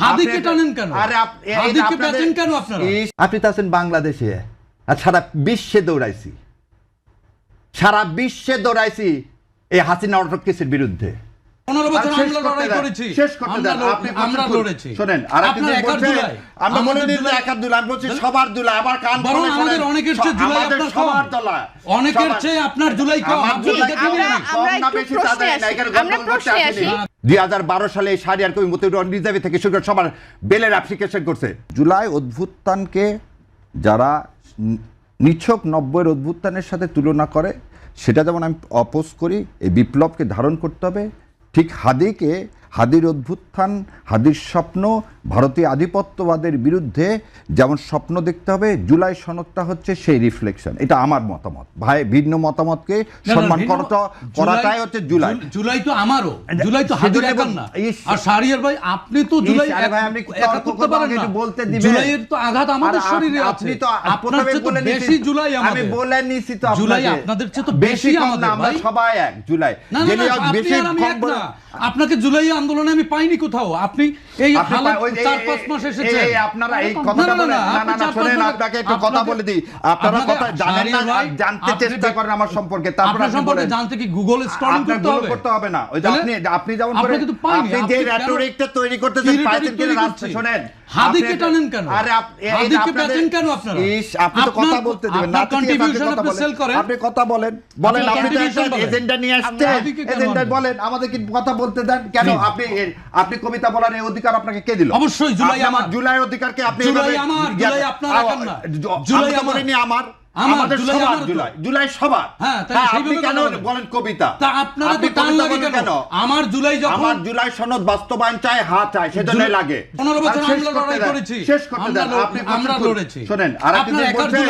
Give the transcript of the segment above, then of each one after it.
হাদিকে টানেন কেন? আরে হাদিকে পেছেন কেন আপনারা? আপনি তো আছেন বাংলাদেশে, আর সারা বিশ্বে দৌড়াইছি, সারা বিশ্বে দৌড়াইছি এই হাসিনা অটক কেসের বিরুদ্ধে। 15 বছর আমরা লড়াই করেছি, শেষ করতে দেন। আপনি আমরা লড়েছি। শুনেন, আর আপনি বলছেন আমরা বলে দিন যে একার দুলাই, আমি বলছি সবার দুলাই। আবার কান বরং খুলে আমাদের শুনেন, অনেকের চেয়ে জুলাই আমাদের আপনার সবার কম। দলা, অনেকের চেয়ে আপনার জুলাই কম। আমার আপনি জুলাই দেখে নিন। কম না বেশি তা জানি না, এখানে গন্ডগোল করতে আসেনি। 2012 সালে শাহরিয়ার কবির মতিউর রিজার্ভ থেকে শুরু করে সবার বেলের অ্যাপ্লিকেশন করছে। জুলাই অভ্যুত্থানকে যারা নিছক 90-এর অভ্যুত্থানের সাথে তুলনা করে, সেটা যেমন আমি অপোজ করি। এই বিপ্লবকে ধারণ করতে হবে। ঠিক হাদির অভ্যুত্থান, হাদির স্বপ্ন, ভারতীয় আধিপত্যবাদের বিরুদ্ধে যেমন স্বপ্ন দেখতে হবে, জুলাই সনদটা হচ্ছে সেই রিফ্লেকশন। এটা আমার মতামত। ভাই, ভিন্ন মতামতকে সম্মান করাটাই হচ্ছে জুলাই। জুলাই তো আমারও, জুলাই তো হাদির একার না। আর শাহরিয়ার ভাই, আপনি তো জুলাই একা করতে পারেন না। জুলাইয়ের তো আঘাত আমাদের শরীরে আছে। আপনি তো আপনার চেয়ে তো বেশি জুলাই আমাদের। আমি বলে নিছি তো, জুলাই আপনাদের চেয়ে তো বেশি আমাদের। আমরা সবাই এক। জুলাই বেশি কম। আপনাকে জুলাই আন্দোলনে আমি পাইনি কোথাও। আপনি এই 4-5 মাস এসেছেন। আপনারা এই কথাটা বলেন না, শুনেন, আপনাকে একটু কথা বলে দিই। আপনারা কথা জানেন না, জানতে চেষ্টা করেন আমার সম্পর্কে, তারপর আপনি বলেন। জানতে কি গুগল স্ট্রলিং করতে হবে না। ওই যে আপনি যেমন করে আপনি যে রেটরিকটা তৈরি করতেছেন, পাইছেন কিনা রাস্তা শুনেন। হাদিকে টানেন কেন? আরে হাদিকে পেছেন কেন আপনারা? আপনি তো কথা বলতে দিবেন না। কন্ট্রিবিউশন আপনি সেল করেন। আপনি কথা বলেন, আপনি তো একটা এজেন্ডা নিয়ে আসছেন। এজেন্ডা বলেন, আমাদের কি কথা বলতে দেন কেন? আপনি কবিতা বলার এই অধিকার আপনাকে কে দিল? অবশ্যই জুলাই আমার। জুলাই অধিকারকে আপনি জুলাই আমার, জুলাই আপনার একার না। জুলাই আমার, আমাদের সবার জুলাই সবার। হ্যাঁ, আপনি কেন বলেন কবিতা? তা আপনারা তো টান লাগে কেন? আমার জুলাই যখন, আমার জুলাই সনদ বাস্তবায়ন চাই, হাত চাই, সেজন্যই লাগে। 15 বছর আমরা লড়াই করেছি, শেষ করতে দেন। আমরা লড়েছি। শুনেন, আর আপনি বলছেন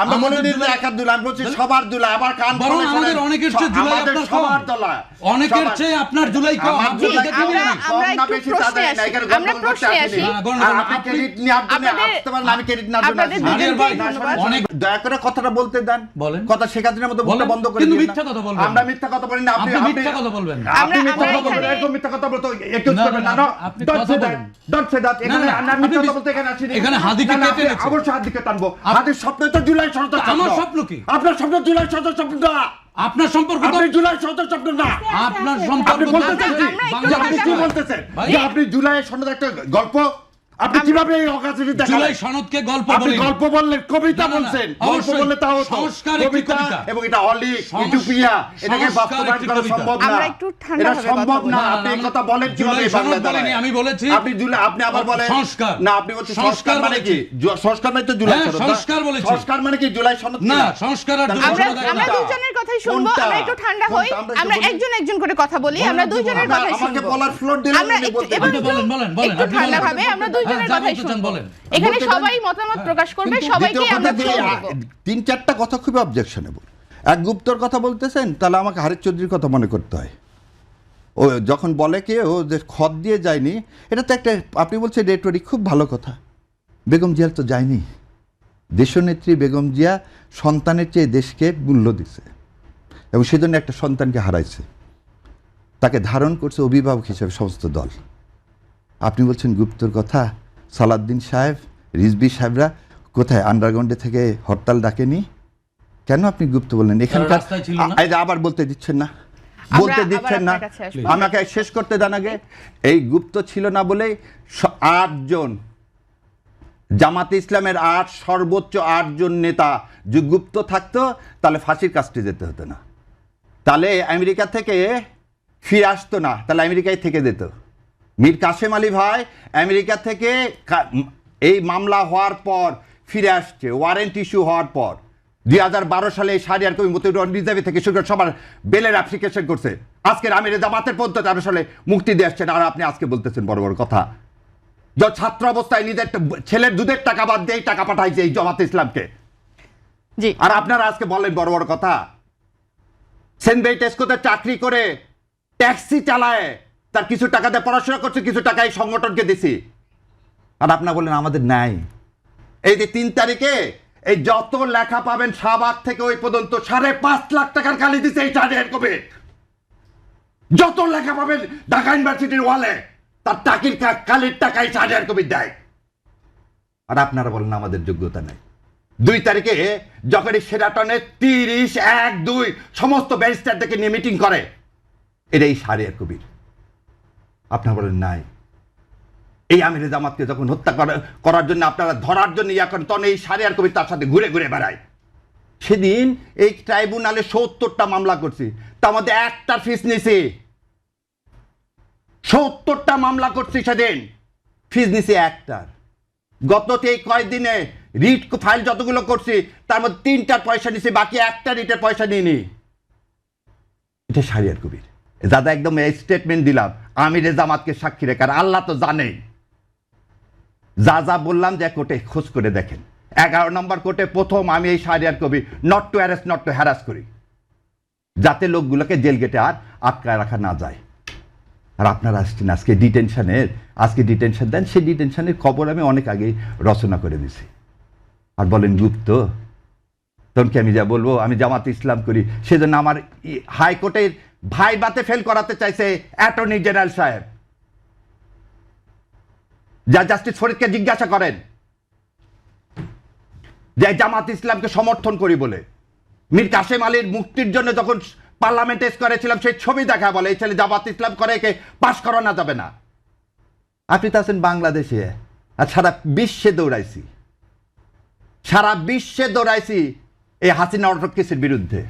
আমরা বলে দিন যে একার দুলাই, আমি বলছি সবার দুলাই। আবার কান খুলে শুনেন, আমাদের অনেকের চেয়ে জুলাই আপনার সবার দলা, অনেকের চেয়ে আপনার জুলাই কম। আপনি দেখে নিন, কম না বেশি তা জানি না, এখানে গন্ডগোল করতে আসেনি। আপনি ক্রেডিট নেওয়ার জন্য আসতে পারেন, আমি ক্রেডিট নেওয়ার জন্য আসি। দয়া করে কথাটা বলতে দেন। কথা শেখাদিনের মতো বলতে বন্ধ করে দিন। মিথ্যা কথা বলবেন। আমরা মিথ্যা কথা বলি না। আপনি মিথ্যা কথা বলবেন। আপনি মিথ্যা কথা বলবেন, এরকম মিথ্যা কথা বলতে একটু করবেন না। Dot say that. এখানে আমরা মিথ্যা কথা বলতে এখানে আসিনি। এখানে হাদিকে কেটে নিচ্ছে। অবশ্যই হাদিকে টানবো। হাদির স্বপ্ন তো জুলাই সনদ। আমার স্বপ্ন কি? আপনার স্বপ্ন জুলাই সনদ স্বপ্ন না। আপনার সম্পর্ক আপনি জুলাই সনদ স্বপ্ন না। আপনার সম্পর্ক আপনি বলতেছেন যে আপনি কি বলতেছেন যে আপনি জুলাই সনদ একটা গল্প, আপনি কিভাবে এই অকাজটি দেখালেন? জুলাই সনদকে গল্প আপনি বলেন। গল্প বললেন, কবিতা বলছেন। গল্প বললে তাও সংস্কার একটি কবিতা, এবং এটা অলিক ইউটোপিয়া, এটাকে বাস্তবায়ন করা সম্ভব না। আমরা একটু ঠান্ডা এটা সম্ভব না। আপনি এই কথা বলেন কিভাবে বাংলাদেশে? আমি বলেছি আপনি জুলাই, আপনি আবার বলেন সংস্কার। না, আপনি বলছেন সংস্কার মানে কি? সংস্কার মানে তো জুলাই সনদ। সংস্কার বলেছি। সংস্কার মানে কি জুলাই সনদ? না, সংস্কার আর আমরা দুজনের কথাই শুনবো। আমরা একটু ঠান্ডা হই। আমরা একজন একজন করে কথা বলি। আমরা দুজনের কথাই শুনবো। আমাকে বলার ফ্লোর দিলেন, আপনি বলতে বলেন। একটু ঠান্ডা ভাবে আমরা দুজনের কথাই শুনবো। এখানে সবাই মতামত প্রকাশ করবে, সবাইকে আমরা শুনবো। 3-4টা কথা খুবই অবজেকশনেবল। এক গুপ্তর কথা বলতেছেন, তাহলে আমাকে হারিস চৌধুরীর কথা মনে করতে হয়। ও যখন বলে কি ও যে খত দিয়ে যায়নি, এটা তো একটা, আপনি বলছেন রেটরিক, খুব ভালো কথা। বেগম জিয়া তো যায়নি। দেশনেত্রী বেগম জিয়া সন্তানের চেয়ে দেশকে মূল্য দিছে, এবং সেজন্য একটা সন্তানকে হারাইছে। তাকে ধারণ করছে অভিভাবক হিসেবে সমস্ত দল। আপনি বলছেন গুপ্তর কথা। সালাউদ্দিন সাহেব, রিজভী সাহেবরা কোথায় আন্ডারগ্রাউন্ডে থেকে হরতাল ডাকেনি? কেন আপনি গুপ্ত বললেন? এখানকার আবার বলতে দিচ্ছেন না, বলতে দিচ্ছেন না। আমাকে শেষ করতে দেন আগে। এই গুপ্ত ছিল না বলে 8 জন জামাতে ইসলামের সর্বোচ্চ 8 জন নেতা যে গুপ্ত থাকতো, তাহলে ফাঁসির কাস্টে যেতে হতো না, তাহলে আমেরিকা থেকে ফিরে আসতো না, তাহলে আমেরিকায় থেকে যেত। মীর কাসেম আলী ভাই আমেরিকা থেকে এই মামলা হওয়ার পর ফিরে আসছে, ওয়ারেন্ট ইস্যু হওয়ার পর। 2012 সালে শাহরিয়ার কবির মতিউর রিজার্ভ থেকে শুরু করে সবার বেলের অ্যাপ্লিকেশন করছে। আজকের আমির জামাতের পর্যন্ত 13 সালে মুক্তি দিয়ে আসছেন, আর আপনি আজকে বলতেছেন বড় বড় কথা। ছাত্র অবস্থায় নিজের ছেলের দুধের টাকা বাদ দিয়ে টাকা পাঠাইছে এই জামাতে ইসলামকে, আর আপনারা আজকে বলেন বড় বড় কথা। সেন্ট টেস্কোতে চাকরি করে ট্যাক্সি চালায়, তার কিছু টাকা দিয়ে পড়াশোনা করছে, কিছু টাকা এই সংগঠনকে দিছি, আর আপনারা বলেন আমাদের নাই। এই যে 3 তারিখে এই যত লেখা পাবেন শাহবাগ থেকে ওই পর্যন্ত 5.5 লাখ টাকার খালি দিছে এই শাহরিয়ার কবির। যত লেখা পাবেন ঢাকা ইউনিভার্সিটির ওয়ালে, তার টাকির কালের টাকায় শাহরিয়ার কবির দেয়, আর আপনারা বলেন আমাদের যোগ্যতা নেই। 2 তারিখে যখন এই শেরাটনে 30-1-2 সমস্ত ব্যারিস্টারদেরকে নিয়ে মিটিং করে, এটাই শাহরিয়ার কবির। আপনারা বলেন নাই। এই আমিরে জামাতকে যখন হত্যা করার জন্য আপনারা ধরার জন্য ইয়া করেন, তখন এই শাহরিয়ার কবির তার সাথে ঘুরে ঘুরে বেড়ায়। সেদিন এই ট্রাইব্যুনালে 70টা মামলা করছি, তার মধ্যে একটার ফিস নিছি। 70টা মামলা করছি, সেদিন ফিস নিছি একটার। গত এই কয়েকদিনে রিট ফাইল যতগুলো করছি তার মধ্যে 3টার পয়সা নিছি, বাকি একটা রিটের পয়সা নিইনি। এটা শাহরিয়ার কবির। দাদা একদম এই স্টেটমেন্ট দিলাম আমিরে জামাতকে সাক্ষী রেখে, আর আল্লাহ তো জানেই যা যা বললাম, যে কোর্টে খোঁজ করে দেখেন। 11 নম্বর কোর্টে প্রথম আমি এই Shahriar Kabir not to arrest not to harass করি, যাতে লোকগুলোকে জেল গেটে আর আটকায় রাখা না যায়। আর আপনারা আসছেন আজকে ডিটেনশন দেন, সেই ডিটেনশনের খবর আমি অনেক আগেই রচনা করে দিছি। আর বলেন গুপ্ত, তখন কি আমি যা বলবো আমি জামাত ইসলাম করি, সেজন্য আমার হাইকোর্টের ভাইবাতে ফেল করাতে চাইছে অ্যাটর্নি জেনারেল সাহেব। যা জাস্টিস ফরিদকে জিজ্ঞাসা করেন যে জামাত ইসলামকে সমর্থন করি বলে মীর কাসেম আলীর মুক্তির জন্য যখন পার্লামেন্টে করেছিলাম, সেই ছবি দেখা বলে এই ছেলে জামাত ইসলাম করে, একে পাশ করানো যাবে না। আপনি তো আছেন বাংলাদেশে, আর সারা বিশ্বে দৌড়াইছি এই হাসিনা অটোক্রেসির বিরুদ্ধে।